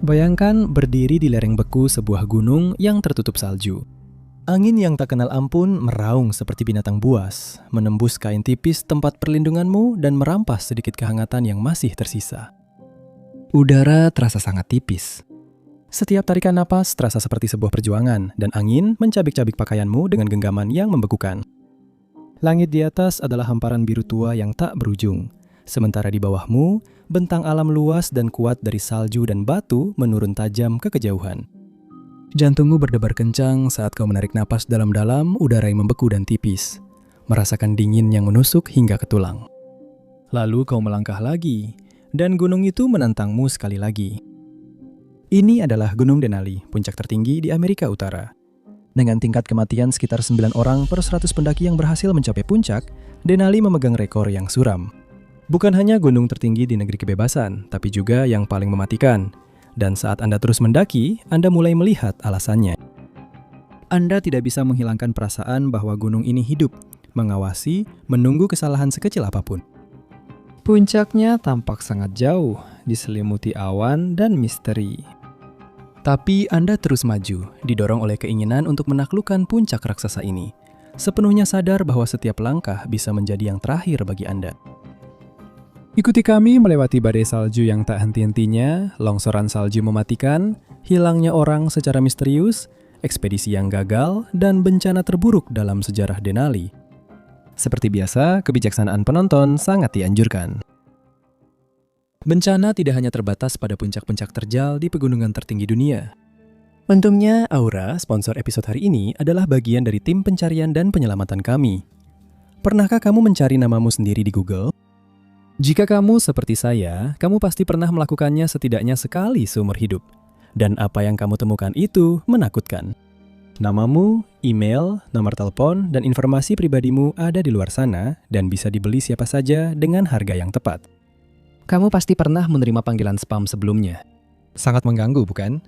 Bayangkan berdiri di lereng beku sebuah gunung yang tertutup salju. Angin yang tak kenal ampun meraung seperti binatang buas, menembus kain tipis tempat perlindunganmu dan merampas sedikit kehangatan yang masih tersisa. Udara terasa sangat tipis. Setiap tarikan napas terasa seperti sebuah perjuangan, dan angin mencabik-cabik pakaianmu dengan genggaman yang membekukan. Langit di atas adalah hamparan biru tua yang tak berujung. Sementara di bawahmu, bentang alam luas dan kuat dari salju dan batu menurun tajam ke kejauhan. Jantungmu berdebar kencang saat kau menarik napas dalam-dalam udara yang membeku dan tipis, merasakan dingin yang menusuk hingga ke tulang. Lalu kau melangkah lagi, dan gunung itu menantangmu sekali lagi. Ini adalah Gunung Denali, puncak tertinggi di Amerika Utara. Dengan tingkat kematian sekitar 9 orang per 100 pendaki yang berhasil mencapai puncak, Denali memegang rekor yang suram. Bukan hanya gunung tertinggi di negeri kebebasan, tapi juga yang paling mematikan. Dan saat Anda terus mendaki, Anda mulai melihat alasannya. Anda tidak bisa menghilangkan perasaan bahwa gunung ini hidup, mengawasi, menunggu kesalahan sekecil apapun. Puncaknya tampak sangat jauh, diselimuti awan dan misteri. Tapi Anda terus maju, didorong oleh keinginan untuk menaklukkan puncak raksasa ini. Sepenuhnya sadar bahwa setiap langkah bisa menjadi yang terakhir bagi Anda. Ikuti kami melewati badai salju yang tak henti-hentinya, longsoran salju mematikan, hilangnya orang secara misterius, ekspedisi yang gagal, dan bencana terburuk dalam sejarah Denali. Seperti biasa, kebijaksanaan penonton sangat dianjurkan. Bencana tidak hanya terbatas pada puncak-puncak terjal di pegunungan tertinggi dunia. Untungnya, Aura, sponsor episode hari ini, adalah bagian dari tim pencarian dan penyelamatan kami. Pernahkah kamu mencari namamu sendiri di Google? Jika kamu seperti saya, kamu pasti pernah melakukannya setidaknya sekali seumur hidup. Dan apa yang kamu temukan itu menakutkan. Namamu, email, nomor telepon, dan informasi pribadimu ada di luar sana dan bisa dibeli siapa saja dengan harga yang tepat. Kamu pasti pernah menerima panggilan spam sebelumnya. Sangat mengganggu, bukan?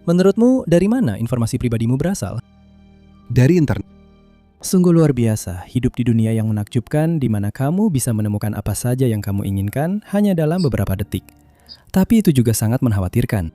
Menurutmu, dari mana informasi pribadimu berasal? Dari internet. Sungguh luar biasa, hidup di dunia yang menakjubkan di mana kamu bisa menemukan apa saja yang kamu inginkan hanya dalam beberapa detik. Tapi itu juga sangat mengkhawatirkan.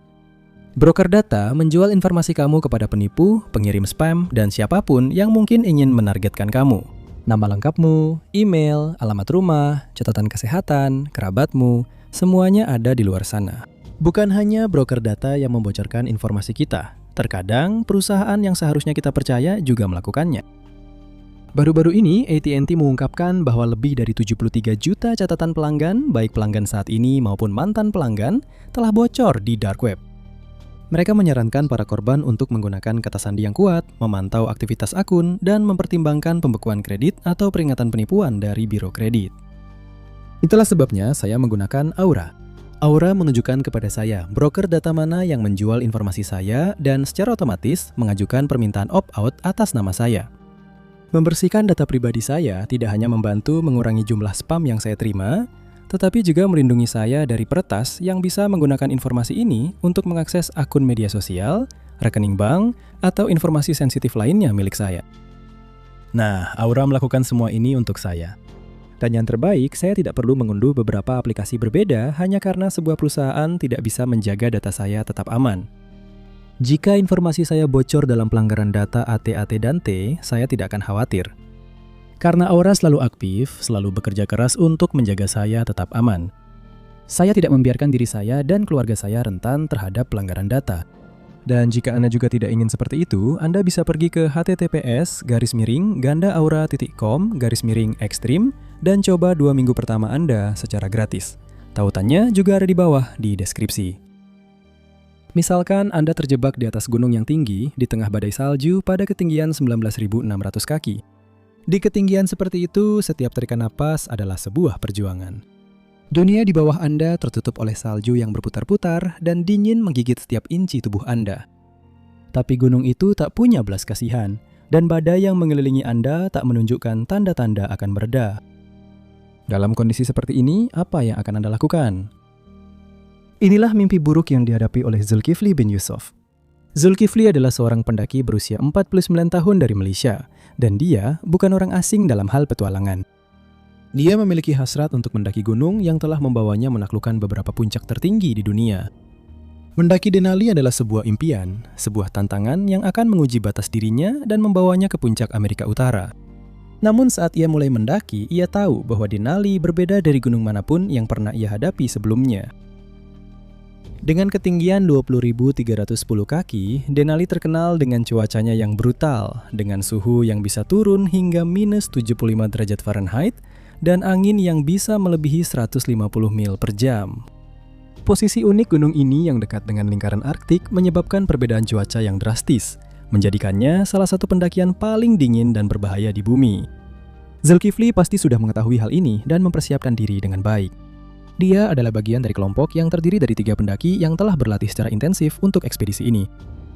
Broker data menjual informasi kamu kepada penipu, pengirim spam, dan siapapun yang mungkin ingin menargetkan kamu. Nama lengkapmu, email, alamat rumah, catatan kesehatan, kerabatmu, semuanya ada di luar sana. Bukan hanya broker data yang membocorkan informasi kita, terkadang perusahaan yang seharusnya kita percaya juga melakukannya. Baru-baru ini, AT&T mengungkapkan bahwa lebih dari 73 juta catatan pelanggan, baik pelanggan saat ini maupun mantan pelanggan, telah bocor di dark web. Mereka menyarankan para korban untuk menggunakan kata sandi yang kuat, memantau aktivitas akun, dan mempertimbangkan pembekuan kredit atau peringatan penipuan dari biro kredit. Itulah sebabnya saya menggunakan Aura. Aura menunjukkan kepada saya broker data mana yang menjual informasi saya dan secara otomatis mengajukan permintaan opt-out atas nama saya. Membersihkan data pribadi saya tidak hanya membantu mengurangi jumlah spam yang saya terima, tetapi juga melindungi saya dari peretas yang bisa menggunakan informasi ini untuk mengakses akun media sosial, rekening bank, atau informasi sensitif lainnya milik saya. Nah, Aura melakukan semua ini untuk saya. Dan yang terbaik, saya tidak perlu mengunduh beberapa aplikasi berbeda hanya karena sebuah perusahaan tidak bisa menjaga data saya tetap aman. Jika informasi saya bocor dalam pelanggaran data AT dan T, saya tidak akan khawatir. Karena Aura selalu aktif, selalu bekerja keras untuk menjaga saya tetap aman. Saya tidak membiarkan diri saya dan keluarga saya rentan terhadap pelanggaran data. Dan jika Anda juga tidak ingin seperti itu, Anda bisa pergi ke https://gandaura.com/extreme dan coba 2 minggu pertama Anda secara gratis. Tautannya juga ada di bawah di deskripsi. Misalkan Anda terjebak di atas gunung yang tinggi di tengah badai salju pada ketinggian 19.600 kaki. Di ketinggian seperti itu, setiap tarikan napas adalah sebuah perjuangan. Dunia di bawah Anda tertutup oleh salju yang berputar-putar dan dingin menggigit setiap inci tubuh Anda. Tapi gunung itu tak punya belas kasihan, dan badai yang mengelilingi Anda tak menunjukkan tanda-tanda akan mereda. Dalam kondisi seperti ini, apa yang akan Anda lakukan? Inilah mimpi buruk yang dihadapi oleh Zulkifli bin Yusuf. Zulkifli adalah seorang pendaki berusia 49 tahun dari Malaysia, dan dia bukan orang asing dalam hal petualangan. Dia memiliki hasrat untuk mendaki gunung yang telah membawanya menaklukkan beberapa puncak tertinggi di dunia. Mendaki Denali adalah sebuah impian, sebuah tantangan yang akan menguji batas dirinya dan membawanya ke puncak Amerika Utara. Namun saat ia mulai mendaki, ia tahu bahwa Denali berbeda dari gunung manapun yang pernah ia hadapi sebelumnya. Dengan ketinggian 20.310 kaki, Denali terkenal dengan cuacanya yang brutal, dengan suhu yang bisa turun hingga minus 75 derajat Fahrenheit dan angin yang bisa melebihi 150 mil per jam. Posisi unik gunung ini yang dekat dengan lingkaran Arktik menyebabkan perbedaan cuaca yang drastis, menjadikannya salah satu pendakian paling dingin dan berbahaya di bumi. Zulkifli pasti sudah mengetahui hal ini dan mempersiapkan diri dengan baik. Dia adalah bagian dari kelompok yang terdiri dari 3 pendaki yang telah berlatih secara intensif untuk ekspedisi ini.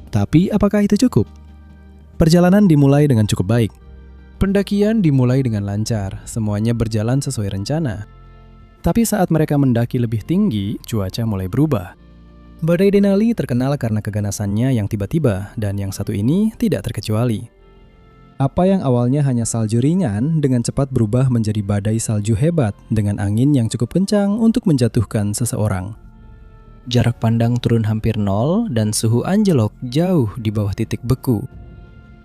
Tapi apakah itu cukup? Perjalanan dimulai dengan cukup baik. Pendakian dimulai dengan lancar, semuanya berjalan sesuai rencana. Tapi saat mereka mendaki lebih tinggi, cuaca mulai berubah. Badai Denali terkenal karena keganasannya yang tiba-tiba, dan yang satu ini tidak terkecuali. Apa yang awalnya hanya salju ringan, dengan cepat berubah menjadi badai salju hebat dengan angin yang cukup kencang untuk menjatuhkan seseorang. Jarak pandang turun hampir nol dan suhu anjlok jauh di bawah titik beku.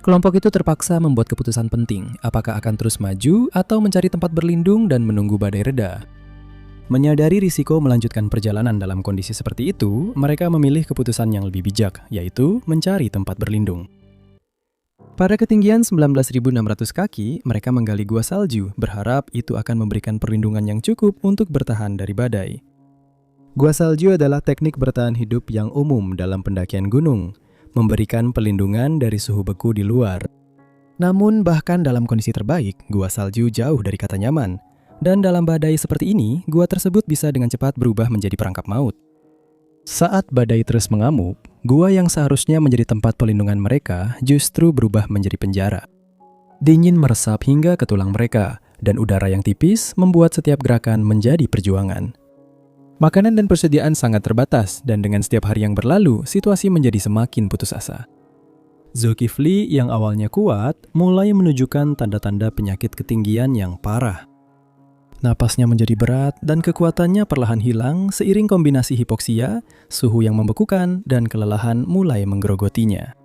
Kelompok itu terpaksa membuat keputusan penting, apakah akan terus maju atau mencari tempat berlindung dan menunggu badai reda. Menyadari risiko melanjutkan perjalanan dalam kondisi seperti itu, mereka memilih keputusan yang lebih bijak, yaitu mencari tempat berlindung. Pada ketinggian 19.600 kaki, mereka menggali gua salju, berharap itu akan memberikan perlindungan yang cukup untuk bertahan dari badai. Gua salju adalah teknik bertahan hidup yang umum dalam pendakian gunung, memberikan perlindungan dari suhu beku di luar. Namun bahkan dalam kondisi terbaik, gua salju jauh dari kata nyaman. Dan dalam badai seperti ini, gua tersebut bisa dengan cepat berubah menjadi perangkap maut. Saat badai terus mengamuk, gua yang seharusnya menjadi tempat pelindungan mereka justru berubah menjadi penjara. Dingin meresap hingga ke tulang mereka, dan udara yang tipis membuat setiap gerakan menjadi perjuangan. Makanan dan persediaan sangat terbatas, dan dengan setiap hari yang berlalu, situasi menjadi semakin putus asa. Zulkifli yang awalnya kuat, mulai menunjukkan tanda-tanda penyakit ketinggian yang parah. Napasnya menjadi berat dan kekuatannya perlahan hilang seiring kombinasi hipoksia, suhu yang membekukan, dan kelelahan mulai menggerogotinya.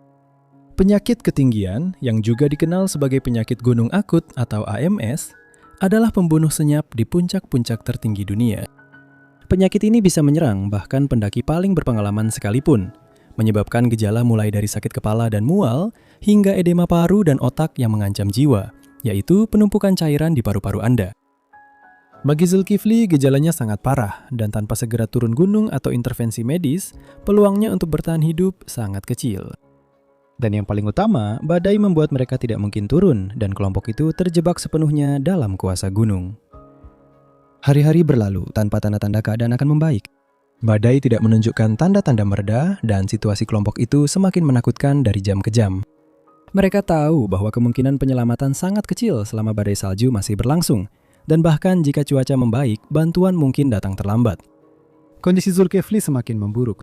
Penyakit ketinggian, yang juga dikenal sebagai penyakit gunung akut atau AMS, adalah pembunuh senyap di puncak-puncak tertinggi dunia. Penyakit ini bisa menyerang bahkan pendaki paling berpengalaman sekalipun, menyebabkan gejala mulai dari sakit kepala dan mual, hingga edema paru dan otak yang mengancam jiwa, yaitu penumpukan cairan di paru-paru Anda. Bagi Zulkifli, gejalanya sangat parah, dan tanpa segera turun gunung atau intervensi medis, peluangnya untuk bertahan hidup sangat kecil. Dan yang paling utama, badai membuat mereka tidak mungkin turun, dan kelompok itu terjebak sepenuhnya dalam kuasa gunung. Hari-hari berlalu tanpa tanda-tanda keadaan akan membaik. Badai tidak menunjukkan tanda-tanda mereda, dan situasi kelompok itu semakin menakutkan dari jam ke jam. Mereka tahu bahwa kemungkinan penyelamatan sangat kecil selama badai salju masih berlangsung, dan bahkan jika cuaca membaik, bantuan mungkin datang terlambat. Kondisi Zulkifli semakin memburuk.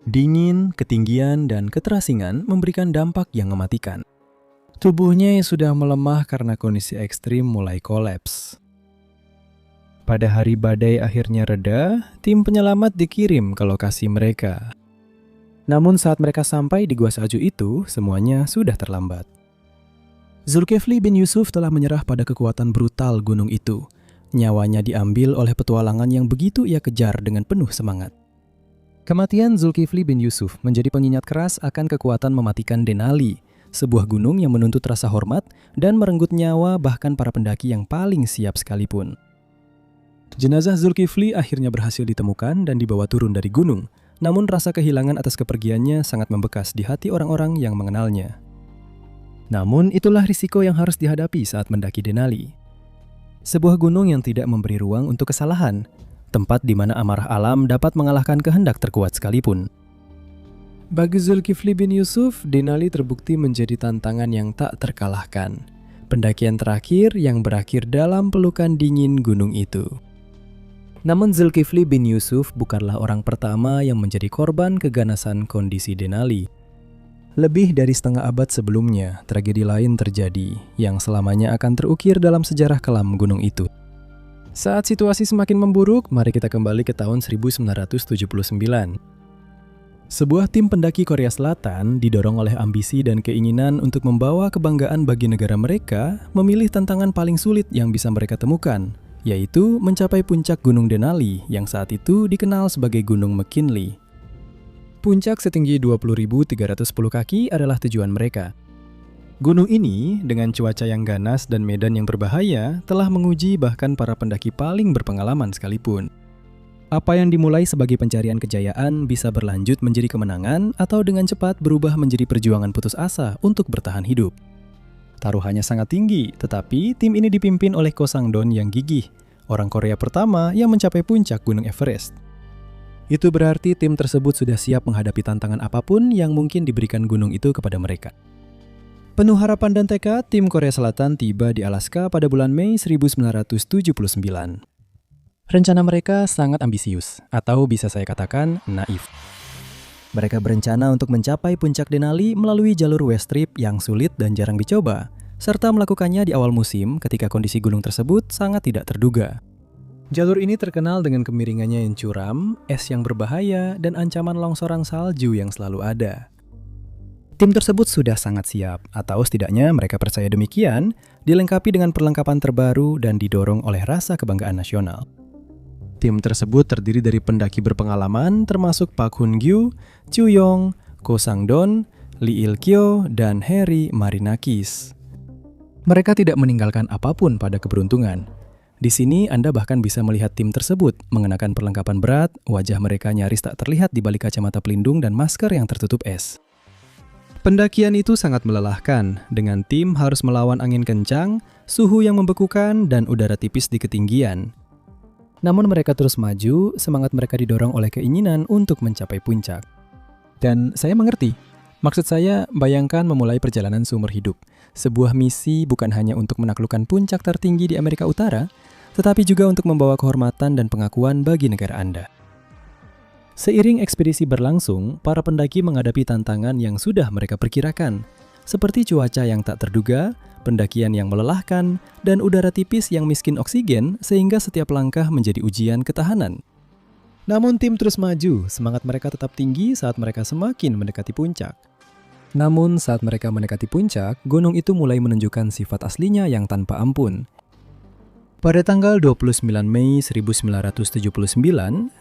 Dingin, ketinggian, dan keterasingan memberikan dampak yang mematikan. Tubuhnya yang sudah melemah karena kondisi ekstrim mulai kolaps. Pada hari badai akhirnya reda, tim penyelamat dikirim ke lokasi mereka. Namun saat mereka sampai di gua salju itu, semuanya sudah terlambat. Zulkifli bin Yusuf telah menyerah pada kekuatan brutal gunung itu. Nyawanya diambil oleh petualangan yang begitu ia kejar dengan penuh semangat. Kematian Zulkifli bin Yusuf menjadi pengingat keras akan kekuatan mematikan Denali, sebuah gunung yang menuntut rasa hormat dan merenggut nyawa bahkan para pendaki yang paling siap sekalipun. Jenazah Zulkifli akhirnya berhasil ditemukan dan dibawa turun dari gunung, namun rasa kehilangan atas kepergiannya sangat membekas di hati orang-orang yang mengenalnya. Namun itulah risiko yang harus dihadapi saat mendaki Denali. Sebuah gunung yang tidak memberi ruang untuk kesalahan, tempat di mana amarah alam dapat mengalahkan kehendak terkuat sekalipun. Bagi Zulkifli bin Yusuf, Denali terbukti menjadi tantangan yang tak terkalahkan. Pendakian terakhir yang berakhir dalam pelukan dingin gunung itu. Namun Zulkifli bin Yusuf bukanlah orang pertama yang menjadi korban keganasan kondisi Denali. Lebih dari setengah abad sebelumnya, tragedi lain terjadi yang selamanya akan terukir dalam sejarah kelam gunung itu. Saat situasi semakin memburuk, mari kita kembali ke tahun 1979. Sebuah tim pendaki Korea Selatan didorong oleh ambisi dan keinginan untuk membawa kebanggaan bagi negara mereka, memilih tantangan paling sulit yang bisa mereka temukan, yaitu mencapai puncak Gunung Denali yang saat itu dikenal sebagai Gunung McKinley. Puncak setinggi 20.310 kaki adalah tujuan mereka. Gunung ini, dengan cuaca yang ganas dan medan yang berbahaya, telah menguji bahkan para pendaki paling berpengalaman sekalipun. Apa yang dimulai sebagai pencarian kejayaan bisa berlanjut menjadi kemenangan atau dengan cepat berubah menjadi perjuangan putus asa untuk bertahan hidup. Taruhannya sangat tinggi, tetapi tim ini dipimpin oleh Ko Sang-don yang gigih, orang Korea pertama yang mencapai puncak Gunung Everest. Itu berarti tim tersebut sudah siap menghadapi tantangan apapun yang mungkin diberikan gunung itu kepada mereka. Penuh harapan dan tekad, tim Korea Selatan tiba di Alaska pada bulan Mei 1979. Rencana mereka sangat ambisius, atau bisa saya katakan naif. Mereka berencana untuk mencapai puncak Denali melalui jalur West Trip yang sulit dan jarang dicoba, serta melakukannya di awal musim ketika kondisi gunung tersebut sangat tidak terduga. Jalur ini terkenal dengan kemiringannya yang curam, es yang berbahaya, dan ancaman longsoran salju yang selalu ada. Tim tersebut sudah sangat siap, atau setidaknya mereka percaya demikian, dilengkapi dengan perlengkapan terbaru dan didorong oleh rasa kebanggaan nasional. Tim tersebut terdiri dari pendaki berpengalaman termasuk Pak Hun-gyu, Chu Yong, Ko Sang-don, Lee Il-kyo, dan Harry Marinakis. Mereka tidak meninggalkan apapun pada keberuntungan. Di sini Anda bahkan bisa melihat tim tersebut mengenakan perlengkapan berat, wajah mereka nyaris tak terlihat di balik kacamata pelindung dan masker yang tertutup es. Pendakian itu sangat melelahkan, dengan tim harus melawan angin kencang, suhu yang membekukan, dan udara tipis di ketinggian. Namun mereka terus maju, semangat mereka didorong oleh keinginan untuk mencapai puncak. Dan saya mengerti. Maksud saya, bayangkan memulai perjalanan seumur hidup. Sebuah misi bukan hanya untuk menaklukkan puncak tertinggi di Amerika Utara, tetapi juga untuk membawa kehormatan dan pengakuan bagi negara Anda. Seiring ekspedisi berlangsung, para pendaki menghadapi tantangan yang sudah mereka perkirakan, seperti cuaca yang tak terduga, pendakian yang melelahkan, dan udara tipis yang miskin oksigen sehingga setiap langkah menjadi ujian ketahanan. Namun tim terus maju, semangat mereka tetap tinggi saat mereka semakin mendekati puncak. Namun saat mereka mendekati puncak, gunung itu mulai menunjukkan sifat aslinya yang tanpa ampun. Pada tanggal 29 Mei 1979,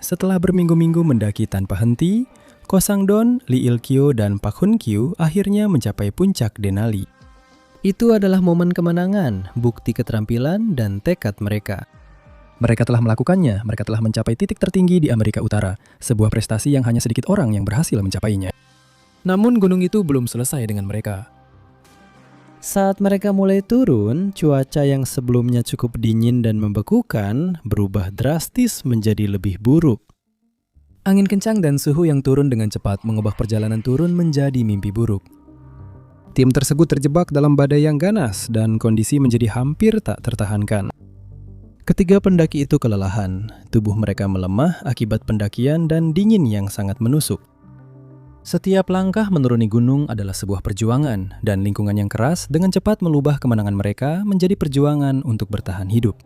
setelah berminggu-minggu mendaki tanpa henti, Ko Sang-don, Lee Il-kyo, dan Pak Hun-gyu akhirnya mencapai puncak Denali. Itu adalah momen kemenangan, bukti keterampilan, dan tekad mereka. Mereka telah melakukannya, mereka telah mencapai titik tertinggi di Amerika Utara, sebuah prestasi yang hanya sedikit orang yang berhasil mencapainya. Namun gunung itu belum selesai dengan mereka. Saat mereka mulai turun, cuaca yang sebelumnya cukup dingin dan membekukan berubah drastis menjadi lebih buruk. Angin kencang dan suhu yang turun dengan cepat mengubah perjalanan turun menjadi mimpi buruk. Tim tersebut terjebak dalam badai yang ganas dan kondisi menjadi hampir tak tertahankan. Ketiga pendaki itu kelelahan, tubuh mereka melemah akibat pendakian dan dingin yang sangat menusuk. Setiap langkah menuruni gunung adalah sebuah perjuangan dan lingkungan yang keras dengan cepat melubah kemenangan mereka menjadi perjuangan untuk bertahan hidup.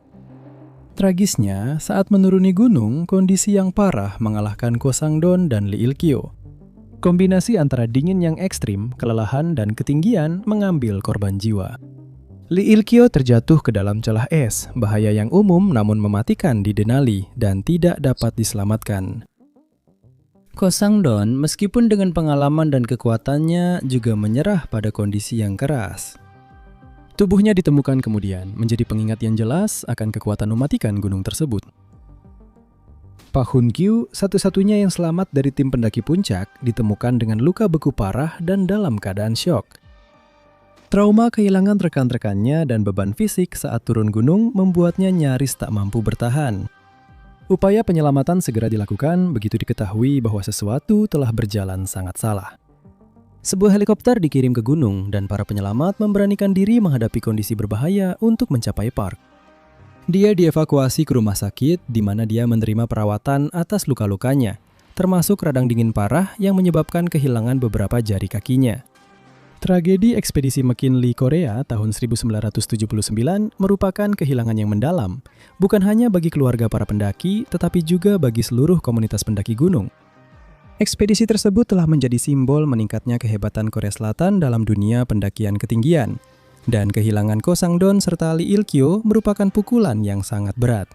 Tragisnya, saat menuruni gunung, kondisi yang parah mengalahkan Ko Sang-don dan Lee Il-kyo. Kombinasi antara dingin yang ekstrim, kelelahan, dan ketinggian mengambil korban jiwa. Lee Il-kyo terjatuh ke dalam celah es, bahaya yang umum namun mematikan di Denali dan tidak dapat diselamatkan. Ko Sang-don meskipun dengan pengalaman dan kekuatannya juga menyerah pada kondisi yang keras. Tubuhnya ditemukan kemudian menjadi pengingat yang jelas akan kekuatan mematikan gunung tersebut. Pak Hun-gyu, satu-satunya yang selamat dari tim pendaki puncak, ditemukan dengan luka beku parah dan dalam keadaan syok. Trauma kehilangan rekan-rekannya dan beban fisik saat turun gunung membuatnya nyaris tak mampu bertahan. Upaya penyelamatan segera dilakukan begitu diketahui bahwa sesuatu telah berjalan sangat salah. Sebuah helikopter dikirim ke gunung dan para penyelamat memberanikan diri menghadapi kondisi berbahaya untuk mencapai park. Dia dievakuasi ke rumah sakit di mana dia menerima perawatan atas luka-lukanya, termasuk radang dingin parah yang menyebabkan kehilangan beberapa jari kakinya. Tragedi ekspedisi McKinley Korea tahun 1979 merupakan kehilangan yang mendalam, bukan hanya bagi keluarga para pendaki, tetapi juga bagi seluruh komunitas pendaki gunung. Ekspedisi tersebut telah menjadi simbol meningkatnya kehebatan Korea Selatan dalam dunia pendakian ketinggian. Dan kehilangan Ko Sang-don serta Lee Il-kyo merupakan pukulan yang sangat berat.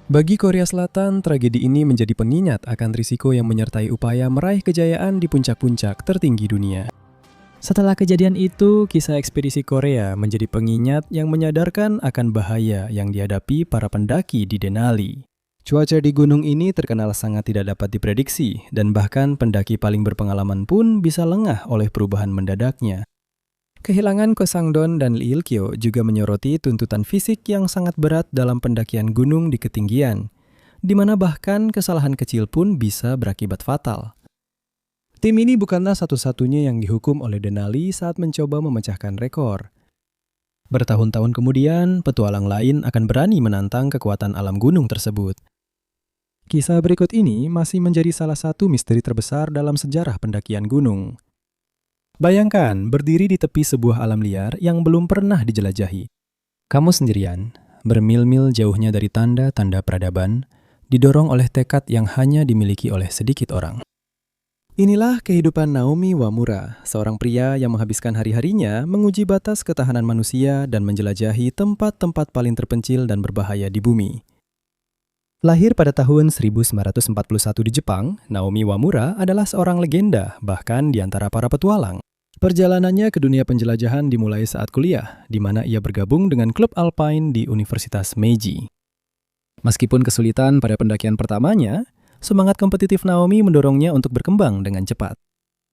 Bagi Korea Selatan, tragedi ini menjadi pengingat akan risiko yang menyertai upaya meraih kejayaan di puncak-puncak tertinggi dunia. Setelah kejadian itu, kisah ekspedisi Korea menjadi pengingat yang menyadarkan akan bahaya yang dihadapi para pendaki di Denali. Cuaca di gunung ini terkenal sangat tidak dapat diprediksi, dan bahkan pendaki paling berpengalaman pun bisa lengah oleh perubahan mendadaknya. Kehilangan Ko Sang-don dan Lee Il-kyo juga menyoroti tuntutan fisik yang sangat berat dalam pendakian gunung di ketinggian, di mana bahkan kesalahan kecil pun bisa berakibat fatal. Tim ini bukanlah satu-satunya yang dihukum oleh Denali saat mencoba memecahkan rekor. Bertahun-tahun kemudian, petualang lain akan berani menantang kekuatan alam gunung tersebut. Kisah berikut ini masih menjadi salah satu misteri terbesar dalam sejarah pendakian gunung. Bayangkan berdiri di tepi sebuah alam liar yang belum pernah dijelajahi. Kamu sendirian, bermil-mil jauhnya dari tanda-tanda peradaban, didorong oleh tekad yang hanya dimiliki oleh sedikit orang. Inilah kehidupan Naomi Wamura, seorang pria yang menghabiskan hari-harinya menguji batas ketahanan manusia dan menjelajahi tempat-tempat paling terpencil dan berbahaya di bumi. Lahir pada tahun 1941 di Jepang, Naomi Wamura adalah seorang legenda, bahkan di antara para petualang. Perjalanannya ke dunia penjelajahan dimulai saat kuliah, di mana ia bergabung dengan klub alpine di Universitas Meiji. Meskipun kesulitan pada pendakian pertamanya, semangat kompetitif Naomi mendorongnya untuk berkembang dengan cepat.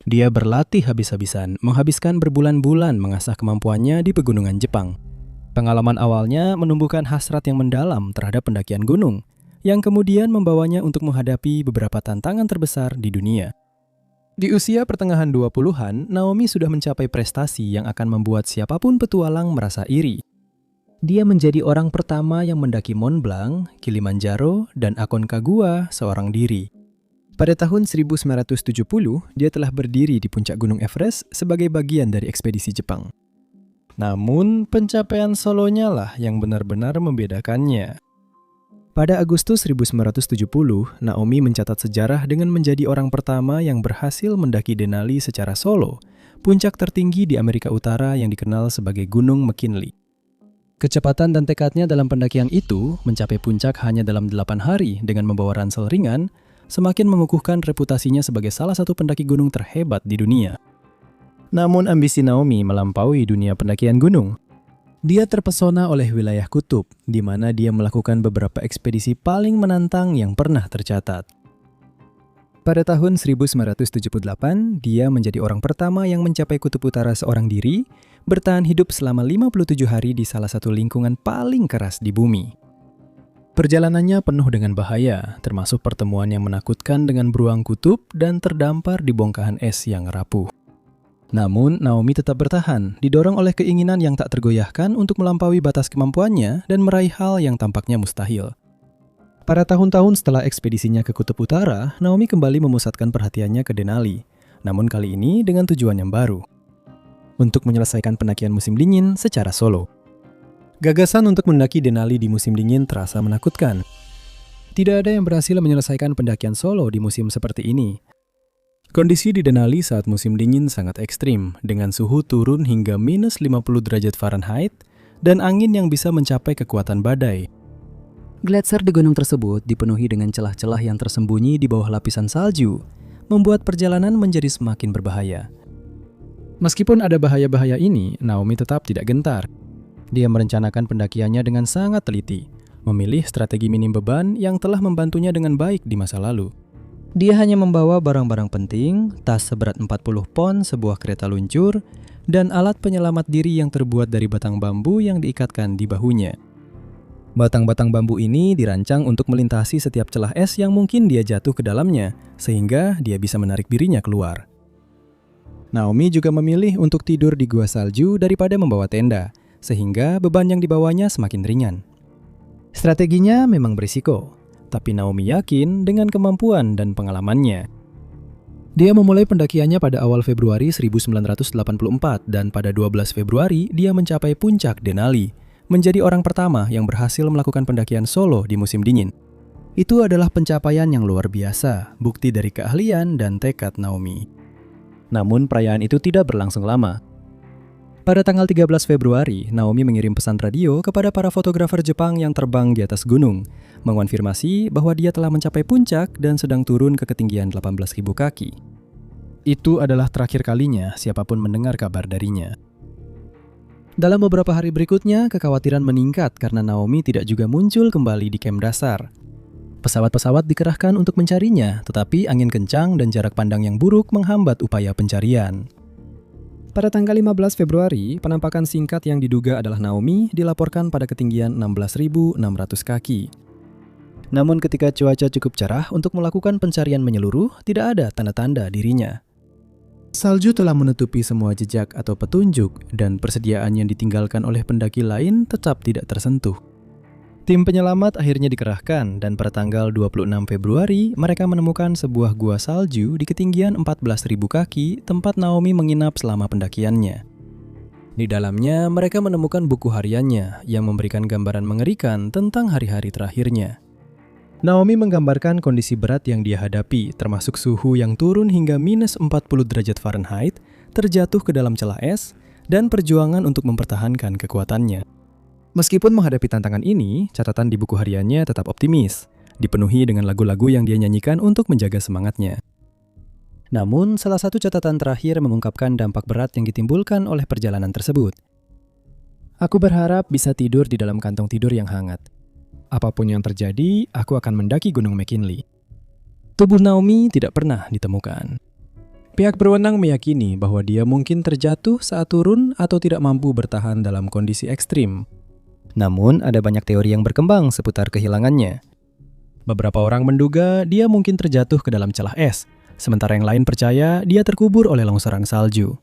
Dia berlatih habis-habisan, menghabiskan berbulan-bulan mengasah kemampuannya di pegunungan Jepang. Pengalaman awalnya menumbuhkan hasrat yang mendalam terhadap pendakian gunung, yang kemudian membawanya untuk menghadapi beberapa tantangan terbesar di dunia. Di usia pertengahan 20-an, Naomi sudah mencapai prestasi yang akan membuat siapapun petualang merasa iri. Dia menjadi orang pertama yang mendaki Mont Blanc, Kilimanjaro, dan Aconcagua seorang diri. Pada tahun 1970, dia telah berdiri di puncak Gunung Everest sebagai bagian dari ekspedisi Jepang. Namun, pencapaian solonya lah yang benar-benar membedakannya. Pada Agustus 1970, Naomi mencatat sejarah dengan menjadi orang pertama yang berhasil mendaki Denali secara solo, puncak tertinggi di Amerika Utara yang dikenal sebagai Gunung McKinley. Kecepatan dan tekadnya dalam pendakian itu mencapai puncak hanya dalam 8 hari dengan membawa ransel ringan, semakin mengukuhkan reputasinya sebagai salah satu pendaki gunung terhebat di dunia. Namun ambisi Naomi melampaui dunia pendakian gunung. Dia terpesona oleh wilayah kutub, di mana dia melakukan beberapa ekspedisi paling menantang yang pernah tercatat. Pada tahun 1978, dia menjadi orang pertama yang mencapai kutub utara seorang diri, bertahan hidup selama 57 hari di salah satu lingkungan paling keras di bumi. Perjalanannya penuh dengan bahaya, termasuk pertemuan yang menakutkan dengan beruang kutub dan terdampar di bongkahan es yang rapuh. Namun, Naomi tetap bertahan, didorong oleh keinginan yang tak tergoyahkan untuk melampaui batas kemampuannya dan meraih hal yang tampaknya mustahil. Pada tahun-tahun setelah ekspedisinya ke Kutub Utara, Naomi kembali memusatkan perhatiannya ke Denali, namun kali ini dengan tujuan yang baru, untuk menyelesaikan pendakian musim dingin secara solo. Gagasan untuk mendaki Denali di musim dingin terasa menakutkan. Tidak ada yang berhasil menyelesaikan pendakian solo di musim seperti ini. Kondisi di Denali saat musim dingin sangat ekstrim, dengan suhu turun hingga minus 50 derajat Fahrenheit dan angin yang bisa mencapai kekuatan badai. Gletser di gunung tersebut dipenuhi dengan celah-celah yang tersembunyi di bawah lapisan salju, membuat perjalanan menjadi semakin berbahaya. Meskipun ada bahaya-bahaya ini, Naomi tetap tidak gentar. Dia merencanakan pendakiannya dengan sangat teliti, memilih strategi minim beban yang telah membantunya dengan baik di masa lalu. Dia hanya membawa barang-barang penting, tas seberat 40 pon, sebuah kereta luncur, dan alat penyelamat diri yang terbuat dari batang bambu yang diikatkan di bahunya. Batang-batang bambu ini dirancang untuk melintasi setiap celah es yang mungkin dia jatuh ke dalamnya, sehingga dia bisa menarik dirinya keluar. Naomi juga memilih untuk tidur di gua salju daripada membawa tenda, sehingga beban yang dibawanya semakin ringan. Strateginya memang berisiko, tapi Naomi yakin dengan kemampuan dan pengalamannya. Dia memulai pendakiannya pada awal Februari 1984 dan pada 12 Februari dia mencapai puncak Denali, menjadi orang pertama yang berhasil melakukan pendakian solo di musim dingin. Itu adalah pencapaian yang luar biasa, bukti dari keahlian dan tekad Naomi. Namun perayaan itu tidak berlangsung lama. Pada tanggal 13 Februari, Naomi mengirim pesan radio kepada para fotografer Jepang yang terbang di atas gunung, mengonfirmasi bahwa dia telah mencapai puncak dan sedang turun ke ketinggian 18.000 kaki. Itu adalah terakhir kalinya siapapun mendengar kabar darinya. Dalam beberapa hari berikutnya, kekhawatiran meningkat karena Naomi tidak juga muncul kembali di kamp dasar. Pesawat-pesawat dikerahkan untuk mencarinya, tetapi angin kencang dan jarak pandang yang buruk menghambat upaya pencarian. Pada tanggal 15 Februari, penampakan singkat yang diduga adalah Naomi dilaporkan pada ketinggian 16.600 kaki. Namun ketika cuaca cukup cerah untuk melakukan pencarian menyeluruh, tidak ada tanda-tanda dirinya. Salju telah menutupi semua jejak atau petunjuk, dan persediaan yang ditinggalkan oleh pendaki lain tetap tidak tersentuh. Tim penyelamat akhirnya dikerahkan, dan pada tanggal 26 Februari, mereka menemukan sebuah gua salju di ketinggian 14.000 kaki tempat Naomi menginap selama pendakiannya. Di dalamnya, mereka menemukan buku hariannya yang memberikan gambaran mengerikan tentang hari-hari terakhirnya. Naomi menggambarkan kondisi berat yang dia hadapi, termasuk suhu yang turun hingga minus 40 derajat Fahrenheit, terjatuh ke dalam celah es, dan perjuangan untuk mempertahankan kekuatannya. Meskipun menghadapi tantangan ini, catatan di buku hariannya tetap optimis, dipenuhi dengan lagu-lagu yang dia nyanyikan untuk menjaga semangatnya. Namun, salah satu catatan terakhir mengungkapkan dampak berat yang ditimbulkan oleh perjalanan tersebut. Aku berharap bisa tidur di dalam kantong tidur yang hangat. Apapun yang terjadi, aku akan mendaki Gunung McKinley. Tubuh Naomi tidak pernah ditemukan. Pihak berwenang meyakini bahwa dia mungkin terjatuh saat turun atau tidak mampu bertahan dalam kondisi ekstrim. Namun, ada banyak teori yang berkembang seputar kehilangannya. Beberapa orang menduga dia mungkin terjatuh ke dalam celah es, sementara yang lain percaya dia terkubur oleh longsoran salju.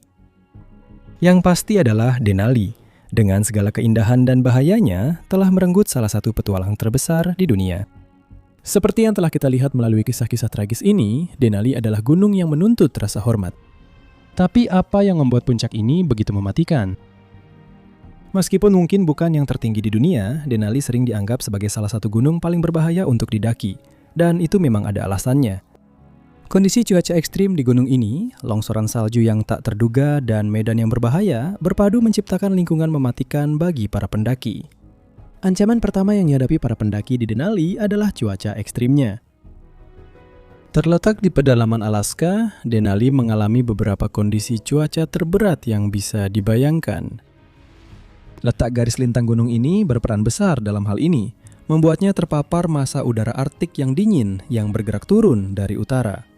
Yang pasti adalah Denali, dengan segala keindahan dan bahayanya, telah merenggut salah satu petualang terbesar di dunia. Seperti yang telah kita lihat melalui kisah-kisah tragis ini, Denali adalah gunung yang menuntut rasa hormat. Tapi apa yang membuat puncak ini begitu mematikan? Meskipun mungkin bukan yang tertinggi di dunia, Denali sering dianggap sebagai salah satu gunung paling berbahaya untuk didaki, dan itu memang ada alasannya. Kondisi cuaca ekstrim di gunung ini, longsoran salju yang tak terduga dan medan yang berbahaya, berpadu menciptakan lingkungan mematikan bagi para pendaki. Ancaman pertama yang dihadapi para pendaki di Denali adalah cuaca ekstrimnya. Terletak di pedalaman Alaska, Denali mengalami beberapa kondisi cuaca terberat yang bisa dibayangkan. Letak garis lintang gunung ini berperan besar dalam hal ini, membuatnya terpapar massa udara Arktik yang dingin yang bergerak turun dari utara.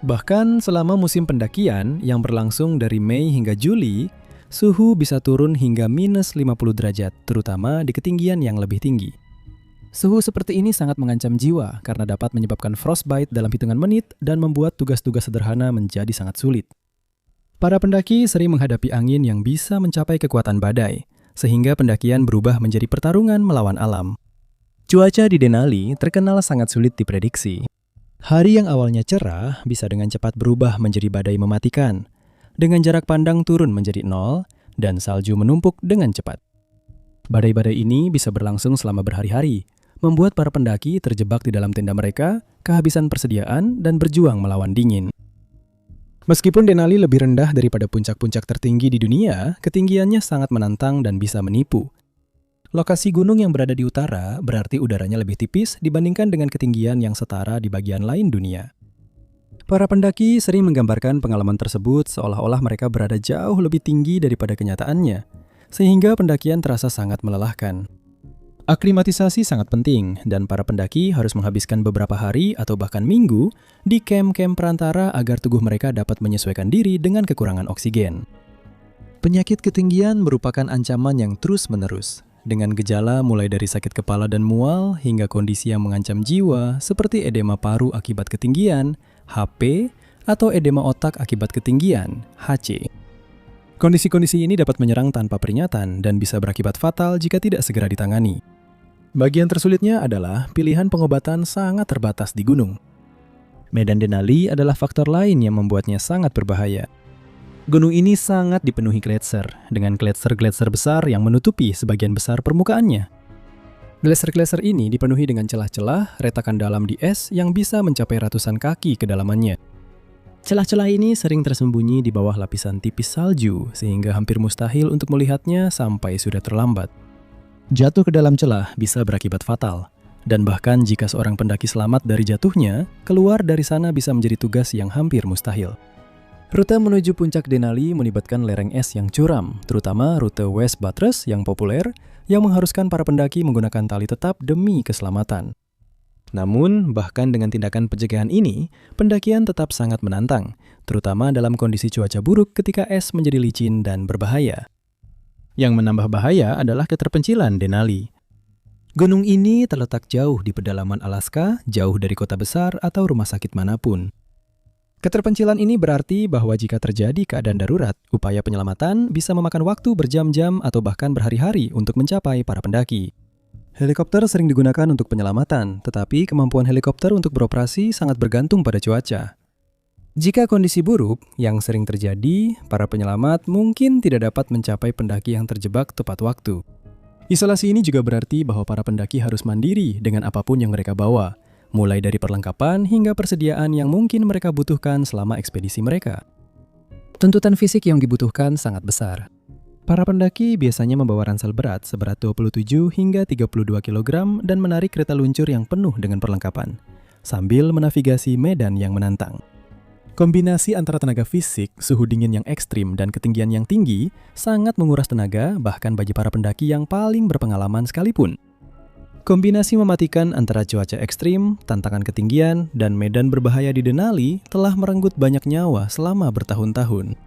Bahkan selama musim pendakian yang berlangsung dari Mei hingga Juli, suhu bisa turun hingga minus 50 derajat, terutama di ketinggian yang lebih tinggi. Suhu seperti ini sangat mengancam jiwa karena dapat menyebabkan frostbite dalam hitungan menit dan membuat tugas-tugas sederhana menjadi sangat sulit. Para pendaki sering menghadapi angin yang bisa mencapai kekuatan badai, sehingga pendakian berubah menjadi pertarungan melawan alam. Cuaca di Denali terkenal sangat sulit diprediksi. Hari yang awalnya cerah bisa dengan cepat berubah menjadi badai mematikan, dengan jarak pandang turun menjadi 0, dan salju menumpuk dengan cepat. Badai-badai ini bisa berlangsung selama berhari-hari, membuat para pendaki terjebak di dalam tenda mereka, kehabisan persediaan, dan berjuang melawan dingin. Meskipun Denali lebih rendah daripada puncak-puncak tertinggi di dunia, ketinggiannya sangat menantang dan bisa menipu. Lokasi gunung yang berada di utara berarti udaranya lebih tipis dibandingkan dengan ketinggian yang setara di bagian lain dunia. Para pendaki sering menggambarkan pengalaman tersebut seolah-olah mereka berada jauh lebih tinggi daripada kenyataannya, sehingga pendakian terasa sangat melelahkan. Aklimatisasi sangat penting, dan para pendaki harus menghabiskan beberapa hari atau bahkan minggu di kamp-kamp perantara agar tubuh mereka dapat menyesuaikan diri dengan kekurangan oksigen. Penyakit ketinggian merupakan ancaman yang terus-menerus, dengan gejala mulai dari sakit kepala dan mual hingga kondisi yang mengancam jiwa seperti edema paru akibat ketinggian, HP, atau edema otak akibat ketinggian, HC. Kondisi-kondisi ini dapat menyerang tanpa peringatan dan bisa berakibat fatal jika tidak segera ditangani. Bagian tersulitnya adalah pilihan pengobatan sangat terbatas di gunung. Medan Denali adalah faktor lain yang membuatnya sangat berbahaya. Gunung ini sangat dipenuhi gletser, dengan gletser-gletser besar yang menutupi sebagian besar permukaannya. Gletser-gletser ini dipenuhi dengan celah-celah retakan dalam di es yang bisa mencapai ratusan kaki kedalamannya. Celah-celah ini sering tersembunyi di bawah lapisan tipis salju, sehingga hampir mustahil untuk melihatnya sampai sudah terlambat. Jatuh ke dalam celah bisa berakibat fatal, dan bahkan jika seorang pendaki selamat dari jatuhnya, keluar dari sana bisa menjadi tugas yang hampir mustahil. Rute menuju puncak Denali melibatkan lereng es yang curam, terutama rute West Buttress yang populer, yang mengharuskan para pendaki menggunakan tali tetap demi keselamatan. Namun, bahkan dengan tindakan pencegahan ini, pendakian tetap sangat menantang, terutama dalam kondisi cuaca buruk ketika es menjadi licin dan berbahaya. Yang menambah bahaya adalah keterpencilan Denali. Gunung ini terletak jauh di pedalaman Alaska, jauh dari kota besar atau rumah sakit manapun. Keterpencilan ini berarti bahwa jika terjadi keadaan darurat, upaya penyelamatan bisa memakan waktu berjam-jam atau bahkan berhari-hari untuk mencapai para pendaki. Helikopter sering digunakan untuk penyelamatan, tetapi kemampuan helikopter untuk beroperasi sangat bergantung pada cuaca. Jika kondisi buruk, yang sering terjadi, para penyelamat mungkin tidak dapat mencapai pendaki yang terjebak tepat waktu. Isolasi ini juga berarti bahwa para pendaki harus mandiri dengan apapun yang mereka bawa, mulai dari perlengkapan hingga persediaan yang mungkin mereka butuhkan selama ekspedisi mereka. Tuntutan fisik yang dibutuhkan sangat besar. Para pendaki biasanya membawa ransel berat seberat 27 hingga 32 kg dan menarik kereta luncur yang penuh dengan perlengkapan, sambil menavigasi medan yang menantang. Kombinasi antara tenaga fisik, suhu dingin yang ekstrim, dan ketinggian yang tinggi sangat menguras tenaga bahkan bagi para pendaki yang paling berpengalaman sekalipun. Kombinasi mematikan antara cuaca ekstrim, tantangan ketinggian, dan medan berbahaya di Denali telah merenggut banyak nyawa selama bertahun-tahun.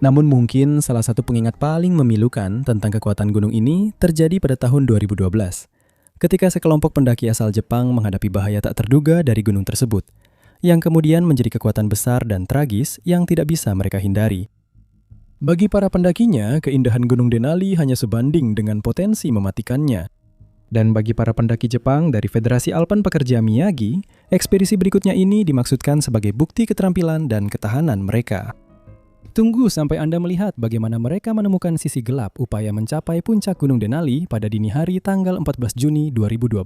Namun mungkin salah satu pengingat paling memilukan tentang kekuatan gunung ini terjadi pada tahun 2012, ketika sekelompok pendaki asal Jepang menghadapi bahaya tak terduga dari gunung tersebut, yang kemudian menjadi kekuatan besar dan tragis yang tidak bisa mereka hindari. Bagi para pendakinya, keindahan Gunung Denali hanya sebanding dengan potensi mematikannya. Dan bagi para pendaki Jepang dari Federasi Alpen Pekerja Miyagi, ekspedisi berikutnya ini dimaksudkan sebagai bukti keterampilan dan ketahanan mereka. Tunggu sampai Anda melihat bagaimana mereka menemukan sisi gelap upaya mencapai puncak Gunung Denali pada dini hari tanggal 14 Juni 2012.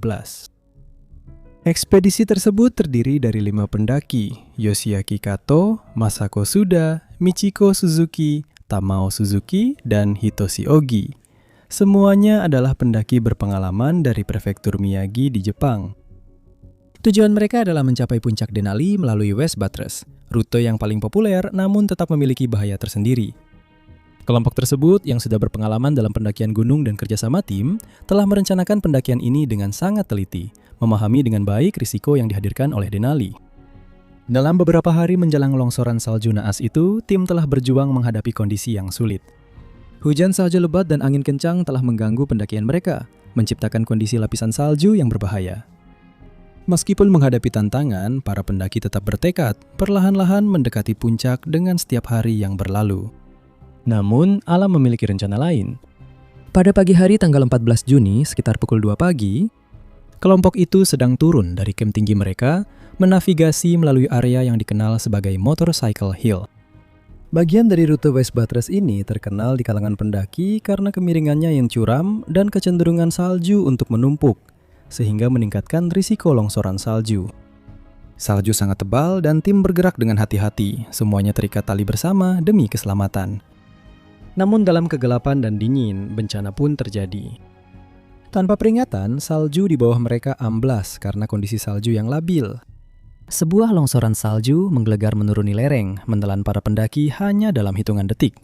Ekspedisi tersebut terdiri dari 5 pendaki, Yoshiaki Kato, Masako Suda, Michiko Suzuki, Tamao Suzuki, dan Hitoshi Ogi. Semuanya adalah pendaki berpengalaman dari prefektur Miyagi di Jepang. Tujuan mereka adalah mencapai puncak Denali melalui West Buttress, rute yang paling populer namun tetap memiliki bahaya tersendiri. Kelompok tersebut yang sudah berpengalaman dalam pendakian gunung dan kerjasama tim telah merencanakan pendakian ini dengan sangat teliti, memahami dengan baik risiko yang dihadirkan oleh Denali. Dalam beberapa hari menjelang longsoran salju naas itu, tim telah berjuang menghadapi kondisi yang sulit. Hujan salju lebat dan angin kencang telah mengganggu pendakian mereka, menciptakan kondisi lapisan salju yang berbahaya. Meskipun menghadapi tantangan, para pendaki tetap bertekad perlahan-lahan mendekati puncak dengan setiap hari yang berlalu. Namun, alam memiliki rencana lain. Pada pagi hari tanggal 14 Juni, sekitar pukul 2 pagi, kelompok itu sedang turun dari kem tinggi mereka, menavigasi melalui area yang dikenal sebagai Motorcycle Hill. Bagian dari rute West Buttress ini terkenal di kalangan pendaki karena kemiringannya yang curam dan kecenderungan salju untuk menumpuk, sehingga meningkatkan risiko longsoran salju. Salju sangat tebal dan tim bergerak dengan hati-hati, semuanya terikat tali bersama demi keselamatan. Namun dalam kegelapan dan dingin, bencana pun terjadi. Tanpa peringatan, salju di bawah mereka amblas karena kondisi salju yang labil. Sebuah longsoran salju menggelegar menuruni lereng, menelan para pendaki hanya dalam hitungan detik.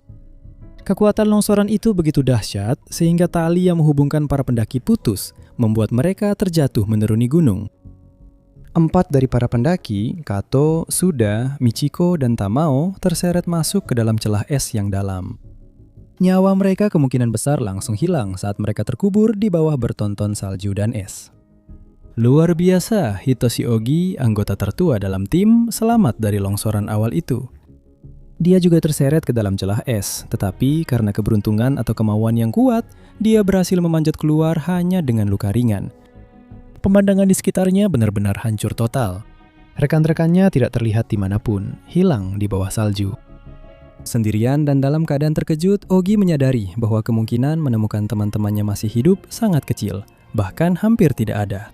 Kekuatan longsoran itu begitu dahsyat sehingga tali yang menghubungkan para pendaki putus, membuat mereka terjatuh menuruni gunung. 4 dari para pendaki, Kato, Suda, Michiko, dan Tamao, terseret masuk ke dalam celah es yang dalam. Nyawa mereka kemungkinan besar langsung hilang saat mereka terkubur di bawah bertonton salju dan es. Luar biasa, Hitoshi Ogi, anggota tertua dalam tim, selamat dari longsoran awal itu. Dia juga terseret ke dalam celah es, tetapi karena keberuntungan atau kemauan yang kuat, dia berhasil memanjat keluar hanya dengan luka ringan. Pemandangan di sekitarnya benar-benar hancur total. Rekan-rekannya tidak terlihat dimanapun, hilang di bawah salju. Sendirian dan dalam keadaan terkejut, Ogi menyadari bahwa kemungkinan menemukan teman-temannya masih hidup sangat kecil, bahkan hampir tidak ada.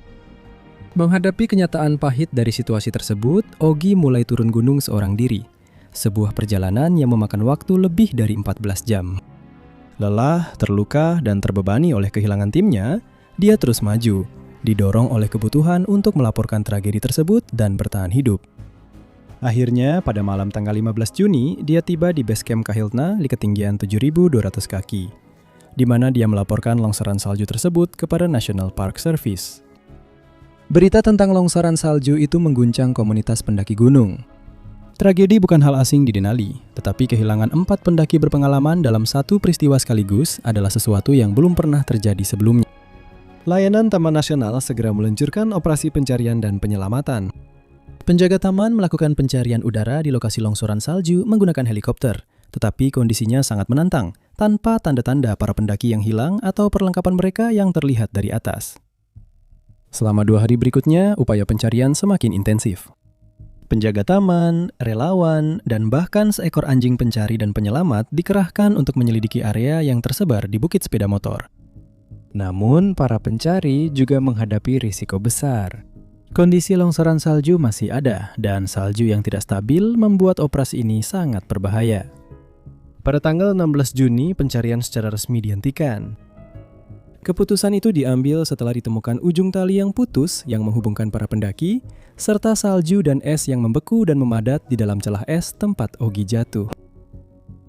Menghadapi kenyataan pahit dari situasi tersebut, Ogi mulai turun gunung seorang diri. Sebuah perjalanan yang memakan waktu lebih dari 14 jam. Lelah, terluka, dan terbebani oleh kehilangan timnya, dia terus maju, didorong oleh kebutuhan untuk melaporkan tragedi tersebut dan bertahan hidup. Akhirnya, pada malam tanggal 15 Juni, dia tiba di base camp Kahiltna di ketinggian 7.200 kaki, di mana dia melaporkan longsoran salju tersebut kepada National Park Service. Berita tentang longsoran salju itu mengguncang komunitas pendaki gunung. Tragedi bukan hal asing di Denali, tetapi kehilangan 4 pendaki berpengalaman dalam satu peristiwa sekaligus adalah sesuatu yang belum pernah terjadi sebelumnya. Layanan Taman Nasional segera meluncurkan operasi pencarian dan penyelamatan. Penjaga taman melakukan pencarian udara di lokasi longsoran salju menggunakan helikopter, tetapi kondisinya sangat menantang, tanpa tanda-tanda para pendaki yang hilang atau perlengkapan mereka yang terlihat dari atas. Selama 2 hari berikutnya, upaya pencarian semakin intensif. Penjaga taman, relawan, dan bahkan seekor anjing pencari dan penyelamat dikerahkan untuk menyelidiki area yang tersebar di bukit sepeda motor. Namun, para pencari juga menghadapi risiko besar. Kondisi longsoran salju masih ada, dan salju yang tidak stabil membuat operasi ini sangat berbahaya. Pada tanggal 16 Juni, pencarian secara resmi dihentikan. Keputusan itu diambil setelah ditemukan ujung tali yang putus yang menghubungkan para pendaki, serta salju dan es yang membeku dan memadat di dalam celah es tempat Ogi jatuh.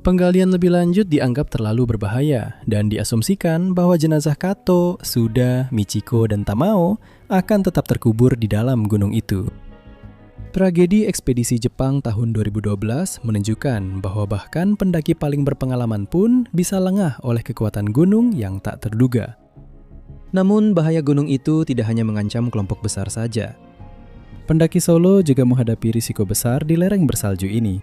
Penggalian lebih lanjut dianggap terlalu berbahaya dan diasumsikan bahwa jenazah Kato, Suda, Michiko, dan Tamao akan tetap terkubur di dalam gunung itu. Tragedi ekspedisi Jepang tahun 2012 menunjukkan bahwa bahkan pendaki paling berpengalaman pun bisa lengah oleh kekuatan gunung yang tak terduga. Namun bahaya gunung itu tidak hanya mengancam kelompok besar saja. Pendaki solo juga menghadapi risiko besar di lereng bersalju ini.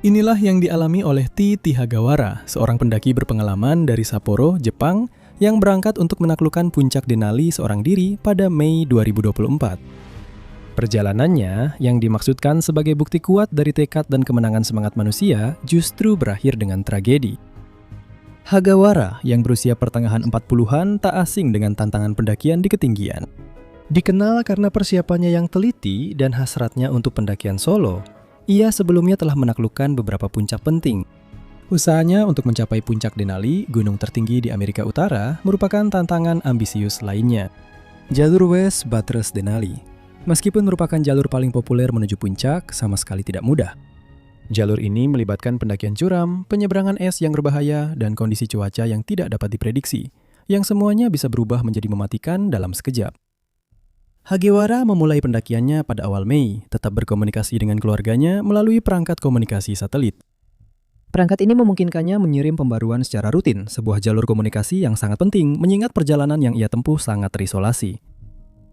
Inilah yang dialami oleh T. Hagawara, seorang pendaki berpengalaman dari Sapporo, Jepang, yang berangkat untuk menaklukkan puncak Denali seorang diri pada Mei 2024. Perjalanannya, yang dimaksudkan sebagai bukti kuat dari tekad dan kemenangan semangat manusia, justru berakhir dengan tragedi. Hagawara, yang berusia pertengahan 40-an, tak asing dengan tantangan pendakian di ketinggian. Dikenal karena persiapannya yang teliti dan hasratnya untuk pendakian solo, ia sebelumnya telah menaklukkan beberapa puncak penting. Usahanya untuk mencapai puncak Denali, gunung tertinggi di Amerika Utara, merupakan tantangan ambisius lainnya. Jalur West Butters Denali. Meskipun merupakan jalur paling populer menuju puncak, sama sekali tidak mudah. Jalur ini melibatkan pendakian curam, penyeberangan es yang berbahaya, dan kondisi cuaca yang tidak dapat diprediksi, yang semuanya bisa berubah menjadi mematikan dalam sekejap. Hagawara memulai pendakiannya pada awal Mei, tetap berkomunikasi dengan keluarganya melalui perangkat komunikasi satelit. Perangkat ini memungkinkannya mengirim pembaruan secara rutin, sebuah jalur komunikasi yang sangat penting mengingat perjalanan yang ia tempuh sangat terisolasi.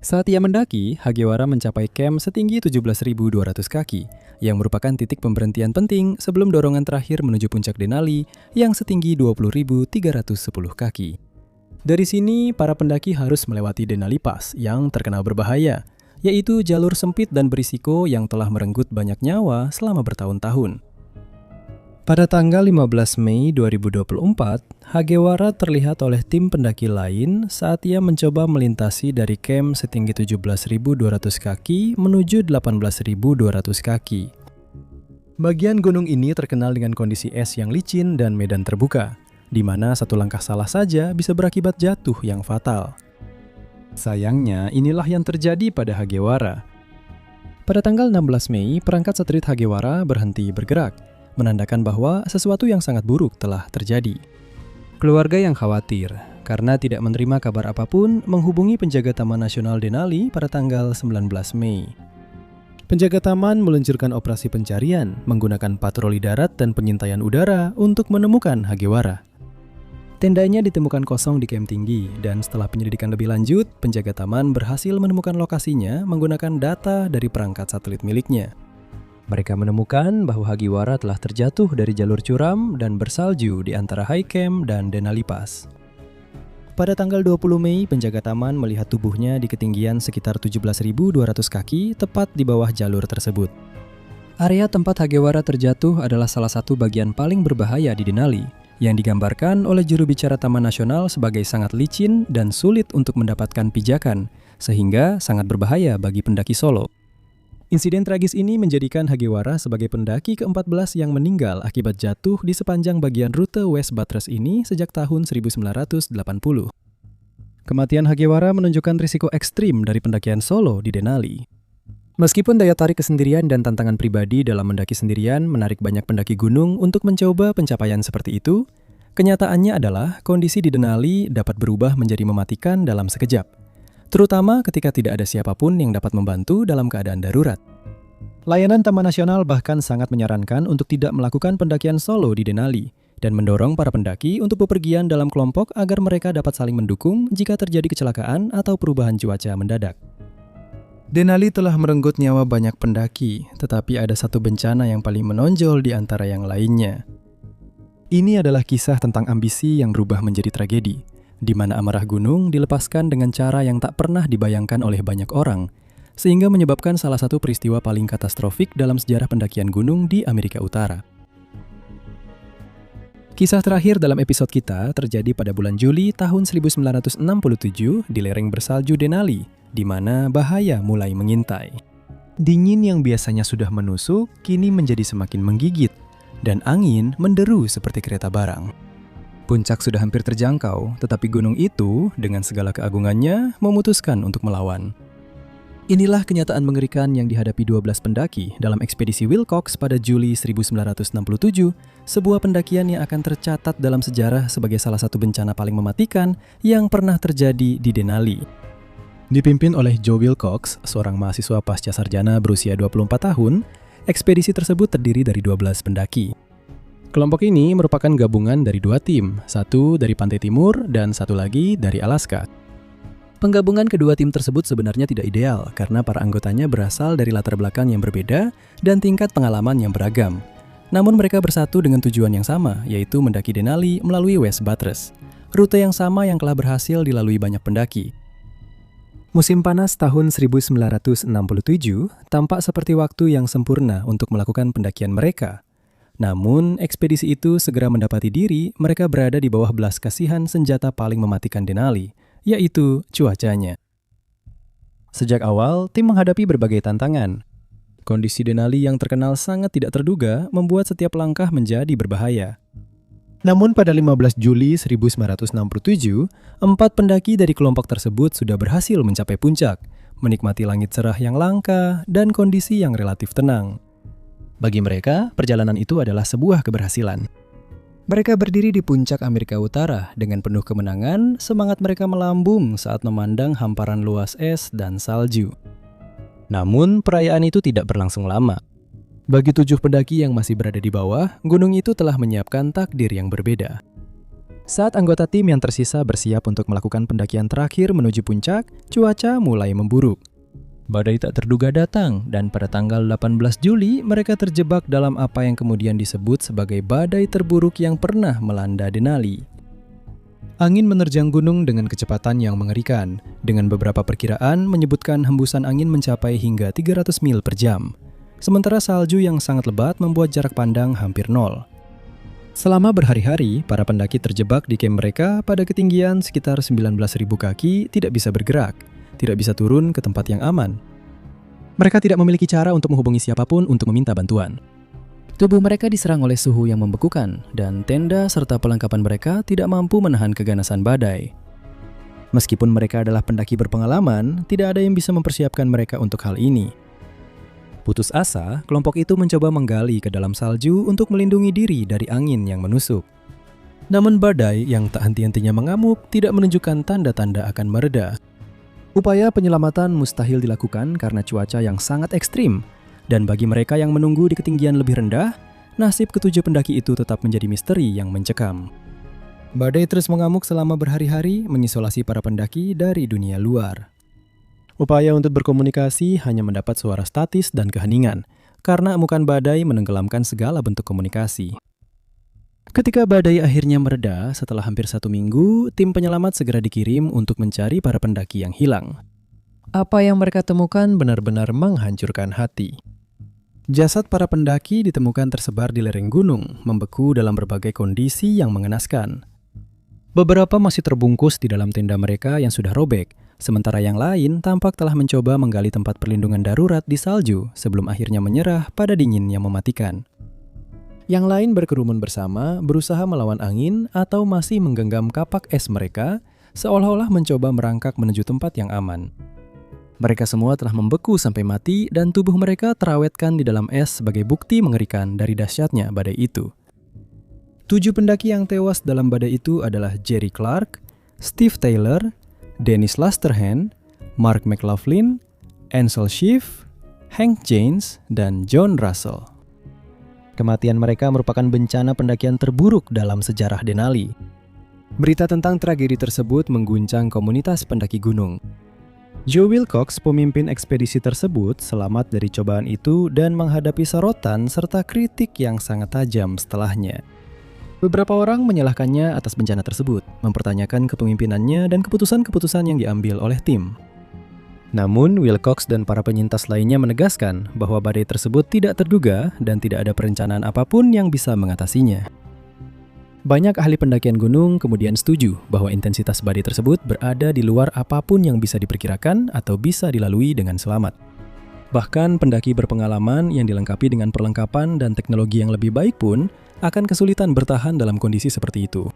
Saat ia mendaki, Hagawara mencapai camp setinggi 17.200 kaki, yang merupakan titik pemberhentian penting sebelum dorongan terakhir menuju puncak Denali yang setinggi 20.310 kaki. Dari sini, para pendaki harus melewati Denali Pass yang terkenal berbahaya, yaitu jalur sempit dan berisiko yang telah merenggut banyak nyawa selama bertahun-tahun. Pada tanggal 15 Mei 2024, Hagawara terlihat oleh tim pendaki lain saat ia mencoba melintasi dari camp setinggi 17.200 kaki menuju 18.200 kaki. Bagian gunung ini terkenal dengan kondisi es yang licin dan medan terbuka, di mana satu langkah salah saja bisa berakibat jatuh yang fatal. Sayangnya, inilah yang terjadi pada Hagawara. Pada tanggal 16 Mei, perangkat satelit Hagawara berhenti bergerak, menandakan bahwa sesuatu yang sangat buruk telah terjadi. Keluarga yang khawatir karena tidak menerima kabar apapun menghubungi penjaga Taman Nasional Denali pada tanggal 19 Mei. Penjaga taman meluncurkan operasi pencarian menggunakan patroli darat dan pengintaian udara untuk menemukan Hagawara. Tendanya ditemukan kosong di camp tinggi, dan setelah penyelidikan lebih lanjut, penjaga taman berhasil menemukan lokasinya menggunakan data dari perangkat satelit miliknya. Mereka menemukan bahwa Hagawara telah terjatuh dari jalur curam dan bersalju di antara High Camp dan Denali Pass. Pada tanggal 20 Mei, penjaga taman melihat tubuhnya di ketinggian sekitar 17.200 kaki tepat di bawah jalur tersebut. Area tempat Hagawara terjatuh adalah salah satu bagian paling berbahaya di Denali, yang digambarkan oleh juru bicara Taman Nasional sebagai sangat licin dan sulit untuk mendapatkan pijakan, sehingga sangat berbahaya bagi pendaki solo. Insiden tragis ini menjadikan Hagiwara sebagai pendaki ke-14 yang meninggal akibat jatuh di sepanjang bagian rute West Butters ini sejak tahun 1980. Kematian Hagiwara menunjukkan risiko ekstrim dari pendakian solo di Denali. Meskipun daya tarik kesendirian dan tantangan pribadi dalam mendaki sendirian menarik banyak pendaki gunung untuk mencoba pencapaian seperti itu, kenyataannya adalah kondisi di Denali dapat berubah menjadi mematikan dalam sekejap, terutama ketika tidak ada siapapun yang dapat membantu dalam keadaan darurat. Layanan Taman Nasional bahkan sangat menyarankan untuk tidak melakukan pendakian solo di Denali dan mendorong para pendaki untuk bepergian dalam kelompok agar mereka dapat saling mendukung jika terjadi kecelakaan atau perubahan cuaca mendadak. Denali telah merenggut nyawa banyak pendaki, tetapi ada satu bencana yang paling menonjol di antara yang lainnya. Ini adalah kisah tentang ambisi yang berubah menjadi tragedi, di mana amarah gunung dilepaskan dengan cara yang tak pernah dibayangkan oleh banyak orang, sehingga menyebabkan salah satu peristiwa paling katastrofik dalam sejarah pendakian gunung di Amerika Utara. Kisah terakhir dalam episode kita terjadi pada bulan Juli tahun 1967 di lereng bersalju Denali, di mana bahaya mulai mengintai. Dingin yang biasanya sudah menusuk, kini menjadi semakin menggigit, dan angin menderu seperti kereta barang. Puncak sudah hampir terjangkau, tetapi gunung itu, dengan segala keagungannya, memutuskan untuk melawan. Inilah kenyataan mengerikan yang dihadapi 12 pendaki dalam ekspedisi Wilcox pada Juli 1967, sebuah pendakian yang akan tercatat dalam sejarah sebagai salah satu bencana paling mematikan yang pernah terjadi di Denali. Dipimpin oleh Joe Wilcox, seorang mahasiswa pasca sarjana berusia 24 tahun, ekspedisi tersebut terdiri dari 12 pendaki. Kelompok ini merupakan gabungan dari 2 tim, satu dari pantai timur dan satu lagi dari Alaska. Penggabungan kedua tim tersebut sebenarnya tidak ideal karena para anggotanya berasal dari latar belakang yang berbeda dan tingkat pengalaman yang beragam. Namun mereka bersatu dengan tujuan yang sama, yaitu mendaki Denali melalui West Butters, rute yang sama yang telah berhasil dilalui banyak pendaki. Musim panas tahun 1967 tampak seperti waktu yang sempurna untuk melakukan pendakian mereka. Namun, ekspedisi itu segera mendapati diri mereka berada di bawah belas kasihan senjata paling mematikan Denali, yaitu cuacanya. Sejak awal, tim menghadapi berbagai tantangan. Kondisi Denali yang terkenal sangat tidak terduga membuat setiap langkah menjadi berbahaya. Namun pada 15 Juli 1967, 4 pendaki dari kelompok tersebut sudah berhasil mencapai puncak, menikmati langit cerah yang langka dan kondisi yang relatif tenang. Bagi mereka, perjalanan itu adalah sebuah keberhasilan. Mereka berdiri di puncak Amerika Utara dengan penuh kemenangan, semangat mereka melambung saat memandang hamparan luas es dan salju. Namun, perayaan itu tidak berlangsung lama. Bagi 7 pendaki yang masih berada di bawah, gunung itu telah menyiapkan takdir yang berbeda. Saat anggota tim yang tersisa bersiap untuk melakukan pendakian terakhir menuju puncak, cuaca mulai memburuk. Badai tak terduga datang, dan pada tanggal 18 Juli, mereka terjebak dalam apa yang kemudian disebut sebagai badai terburuk yang pernah melanda Denali. Angin menerjang gunung dengan kecepatan yang mengerikan, dengan beberapa perkiraan menyebutkan hembusan angin mencapai hingga 300 mil per jam. Sementara salju yang sangat lebat membuat jarak pandang hampir nol. Selama berhari-hari, para pendaki terjebak di kamp mereka pada ketinggian sekitar 19.000 kaki tidak bisa bergerak, tidak bisa turun ke tempat yang aman. Mereka tidak memiliki cara untuk menghubungi siapapun untuk meminta bantuan. Tubuh mereka diserang oleh suhu yang membekukan, dan tenda serta perlengkapan mereka tidak mampu menahan keganasan badai. Meskipun mereka adalah pendaki berpengalaman, tidak ada yang bisa mempersiapkan mereka untuk hal ini. Putus asa, kelompok itu mencoba menggali ke dalam salju untuk melindungi diri dari angin yang menusuk. Namun badai yang tak henti-hentinya mengamuk tidak menunjukkan tanda-tanda akan mereda. Upaya penyelamatan mustahil dilakukan karena cuaca yang sangat ekstrim, dan bagi mereka yang menunggu di ketinggian lebih rendah, nasib ketujuh pendaki itu tetap menjadi misteri yang mencekam. Badai terus mengamuk selama berhari-hari mengisolasi para pendaki dari dunia luar. Upaya untuk berkomunikasi hanya mendapat suara statis dan keheningan, karena amukan badai menenggelamkan segala bentuk komunikasi. Ketika badai akhirnya mereda setelah hampir 1 minggu, tim penyelamat segera dikirim untuk mencari para pendaki yang hilang. Apa yang mereka temukan benar-benar menghancurkan hati. Jasad para pendaki ditemukan tersebar di lereng gunung, membeku dalam berbagai kondisi yang mengenaskan. Beberapa masih terbungkus di dalam tenda mereka yang sudah robek, sementara yang lain tampak telah mencoba menggali tempat perlindungan darurat di salju sebelum akhirnya menyerah pada dingin yang mematikan. Yang lain berkerumun bersama, berusaha melawan angin atau masih menggenggam kapak es mereka, seolah-olah mencoba merangkak menuju tempat yang aman. Mereka semua telah membeku sampai mati dan tubuh mereka terawetkan di dalam es sebagai bukti mengerikan dari dahsyatnya badai itu. 7 pendaki yang tewas dalam badai itu adalah Jerry Clark, Steve Taylor, Dennis Lasterhan, Mark McLaughlin, Ansel Schiff, Hank Janes, dan John Russell. Kematian mereka merupakan bencana pendakian terburuk dalam sejarah Denali. Berita tentang tragedi tersebut mengguncang komunitas pendaki gunung. Joe Wilcox, pemimpin ekspedisi tersebut, selamat dari cobaan itu dan menghadapi sorotan serta kritik yang sangat tajam setelahnya. Beberapa orang menyalahkannya atas bencana tersebut, mempertanyakan kepemimpinannya dan keputusan-keputusan yang diambil oleh tim. Namun, Wilcox dan para penyintas lainnya menegaskan bahwa badai tersebut tidak terduga dan tidak ada perencanaan apapun yang bisa mengatasinya. Banyak ahli pendakian gunung kemudian setuju bahwa intensitas badai tersebut berada di luar apapun yang bisa diperkirakan atau bisa dilalui dengan selamat. Bahkan pendaki berpengalaman yang dilengkapi dengan perlengkapan dan teknologi yang lebih baik pun akan kesulitan bertahan dalam kondisi seperti itu.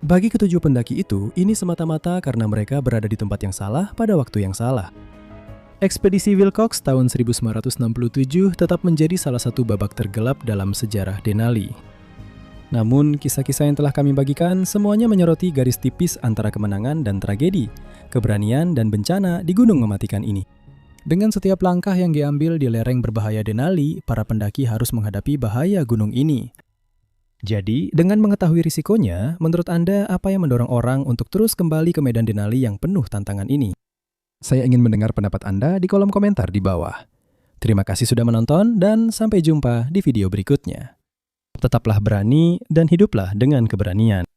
Bagi ketujuh pendaki itu, ini semata-mata karena mereka berada di tempat yang salah pada waktu yang salah. Ekspedisi Wilcox tahun 1967 tetap menjadi salah satu babak tergelap dalam sejarah Denali. Namun, kisah-kisah yang telah kami bagikan semuanya menyoroti garis tipis antara kemenangan dan tragedi, keberanian dan bencana di gunung mematikan ini. Dengan setiap langkah yang diambil di lereng berbahaya Denali, para pendaki harus menghadapi bahaya gunung ini. Jadi, dengan mengetahui risikonya, menurut Anda apa yang mendorong orang untuk terus kembali ke medan Denali yang penuh tantangan ini? Saya ingin mendengar pendapat Anda di kolom komentar di bawah. Terima kasih sudah menonton dan sampai jumpa di video berikutnya. Tetaplah berani dan hiduplah dengan keberanian.